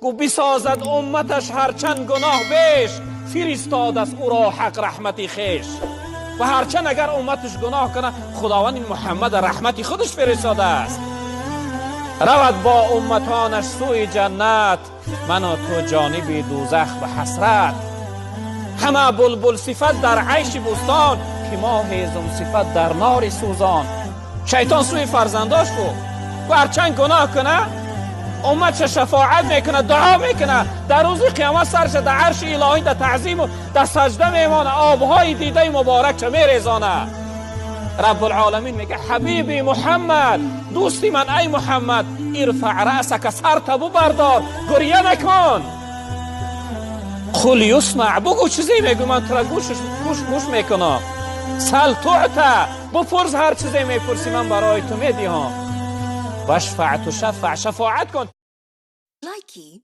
گو بسازد امتش هرچند گناه بیش، فرستاد از او را حق رحمتی خیش. و هرچند اگر امتش گناه کنه خداوند این محمد رحمتی خودش فرستاده است. رود با امتانش سوی جنت، من و تو جانب دوزخ به حسرت. همه بلبل صفت در عیش بستان، که ما هیزم صفت در نار سوزان. شیطان سوی فرزنداش و هرچند گناه کنه امت شفاعت میکنه، دعا میکنه، در روز قیامت سرش در عرش الهی در تعظیم و در سجده میمانه، آبهای دیده مبارک چه میریزانه. رب العالمین میگه حبیبی محمد، دوستی من ای محمد، ارفع رأسک، سر تبو بردار، گریه نکن. قل یسمع، بگو چیزی میگو من تو را گوش میکنم. سل تعطى، بپرس هر چیزی میپرسی من برای تو میدیم. واشفع تشفع، شفاعت کن. لایکی